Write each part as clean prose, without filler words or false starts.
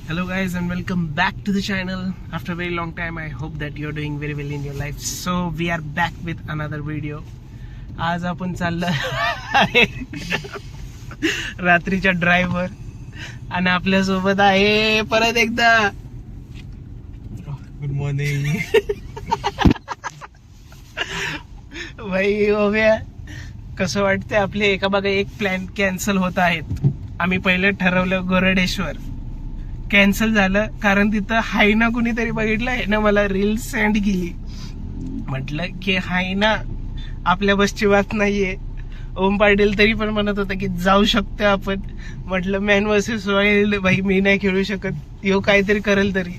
Hello guys and welcome back to the channel after a very long time. I hope that you're doing very well in your life. So we are back with another video. आज आपण चाललो आहे रात्रीच्या ड्राईव्हवर आणि आपल्या सोबत आहे परत एकदा गुड मॉर्निंग भाई ओव्या. कसं वाटतंय आपले एका बागा एक प्लॅन कॅन्सल होत आहेत. आम्ही पहिले ठरवलं गोरडेश्वर, कॅन्सल झालं कारण तिथं हायना कुणीतरी बघितलं आहे ना, मला रील सेंड केली. म्हटलं की हायना आपल्या बसची बात नाहीये. ओम पाटील तरी पण म्हणत होता की जाऊ शकतो आपण. म्हटलं मॅन वर्सेस वाईल्ड भाई, मी नाही खेळू शकत, यो काहीतरी करेल. तरी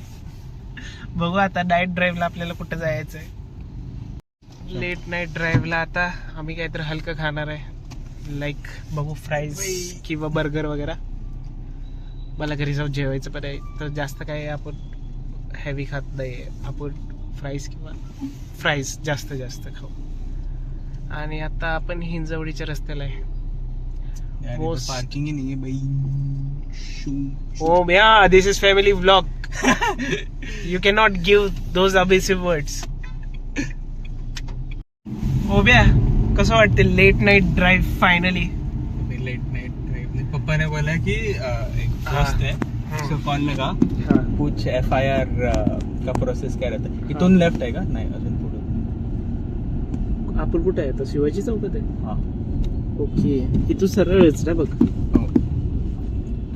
बघू आता नाईट ड्राईव्हला आपल्याला कुठं जायचंय. लेट नाईट ड्राईव्हला आता आम्ही काहीतरी हलकं खाणार आहे, लाईक बघू फ्राईज किंवा बर्गर वगैरे. मला घरी जाऊन जेवायचं पण आहे, तर जास्त काय आपण हेवी खात नाही. आपण फ्राईज किंवा फ्राईज जास्त खाऊ. आणि आता आपण हिंजवडीच्या रस्त्याला आहे. पार्किंग नाही आहे बाई. Oh yeah, this is family vlog. You cannot give those abusive words. Obya, कसं वाटते late night drive finally? Late night drive. पप्पा ने बोला कि एक दोस्त है, उसको कॉल लगा, पूछ FIR का प्रोसेस क्या रहता है. इथून लेफ्ट आहे का? नाही, अजून पुढे. आपण कुठे आहे आता? शिवाजी चौकात आहे. हा, ओके. इथून सरळच ना बघ. हो.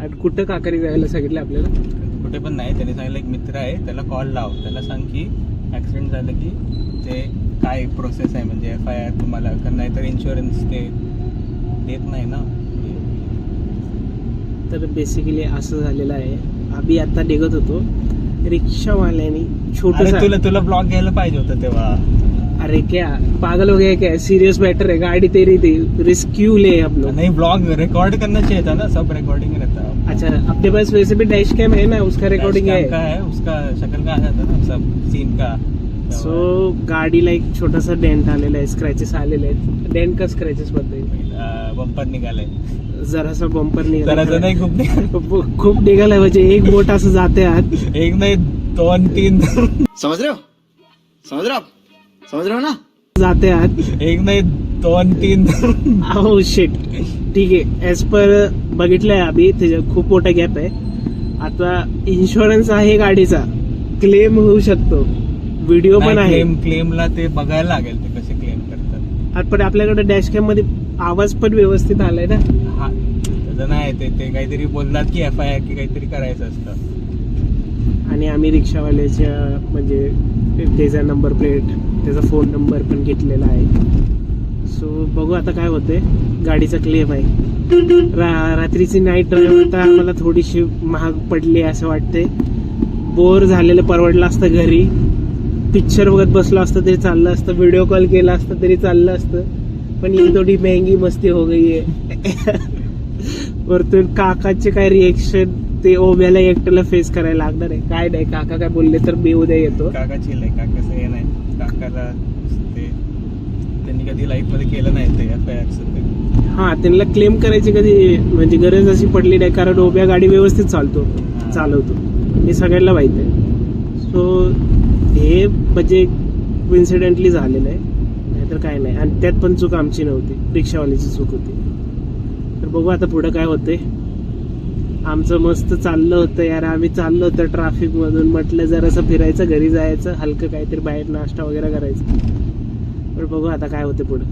आणि कुठं काकारी जायला सांगितलं आपल्याला? कुठे पण नाही. त्याने सांगितलं एक मित्र आहे, त्याला कॉल लाव, त्याला सांग की ऍक्सिडेंट झालं की ते काय प्रोसेस आहे, म्हणजे FIR तुम्हाला, कारण नाहीतर इन्शुरन्स ते देत नाही ना. तर बेसिकली असं झालेलं आहे. आम्ही आता निघत होतो, रिक्षावाल्यानी छोटं. तुला ब्लॉग घ्यायला पाहिजे होतं तेव्हा. अरे क्या पागल हो गया क्या? सीरियस मैटर है, गाड़ी तेरी थी, रेस्क्यू ले हम लोग. नहीं, ब्लॉग रिकॉर्ड करना चाहिए था ना, सब रिकॉर्डिंग रहता. अच्छा, अपने पास वैसे भी डैश कैम है ना, उसका रिकॉर्डिंग है. उसका शक्ल का आ जाता ना सब सीन का. सो गाडीला एक छोटासा डेंट आलेला आहे, स्क्रॅचेस आलेले आहेत. डेंट का स्क्रॅचेस बद्दल? बंपर निघालाय. जरासा बंपर निघाला. जरासा नाही, खूप निघालाय. म्हणजे एक बोट असं जाते आत. एक नाही, 2-3. समझ रहे हो ना? जाते आत. एक नाही, 2-3. हो शिट. ठीक आहे, ऍज पर बघितलंय आम्ही, त्याच्यात खूप मोठा गॅप आहे. आता इन्शुरन्स आहे गाडीचा, क्लेम होऊ शकतो, व्हिडिओ पण आहे. क्लेमला ते बघायला लागेल ते कसे क्लेम करतात. पण आपल्याकडे डॅश कॅम मध्ये आवाज पण व्यवस्थित आलाय ना. हा, तसं नाही. ते काहीतरी बोलतात की FIR की काहीतरी करायचं असतं. आणि आम्ही रिक्षावाल्याच्या म्हणजे त्याचा नंबर प्लेट, त्याचा फोन नंबर पण घेतलेला आहे. सो बघू आता काय होतंय. गाडीचा क्लेम आहे. रात्रीची नाईट ड्राईव्ह आता आम्हाला थोडीशी महाग पडली असं वाटतंय. बोर झालेलं परवडलं असतं. घरी पिक्चर बघत बसलो असतं तरी चाललं असतं, व्हिडिओ कॉल केला असतं तरी चाललं असतं. पण ही थोडी महंगी मस्ती हो गई आहे. वरतून काकाचे काय रिएक्शन ते ओब्याला एकट्याला फेस करायला लागणार आहे. काय नाही, काका काय बोलले तर मी उद्या येतो. काका चिल आहे, काकाचं हे नाही. काकाला ते त्यांनी कधी लाईफ मध्ये केलं नाही ते FIR. हा, त्यांना क्लेम करायची कधी म्हणजे गरज अशी पडली नाही, कारण ओब्या गाडी व्यवस्थित चालवतो, हे सगळ्यांना माहिती आहे. सो हे म्हणजे इन्सिडेंटली झालेलं आहे, नाहीतर काय नाही. आणि त्यात पण चूक आमची नव्हती, रिक्षावाल्याची चूक होती. तर बघू आता पुढे काय होतंय. आमचं मस्त चाललं होतं यार, आम्ही चाललो होतं ट्रॅफिक मधून. म्हटलं जरासं फिरायचं, घरी जायचं, हलकं काहीतरी बाहेर नाश्ता वगैरे करायचं. पण बघू आता काय होतं पुढे.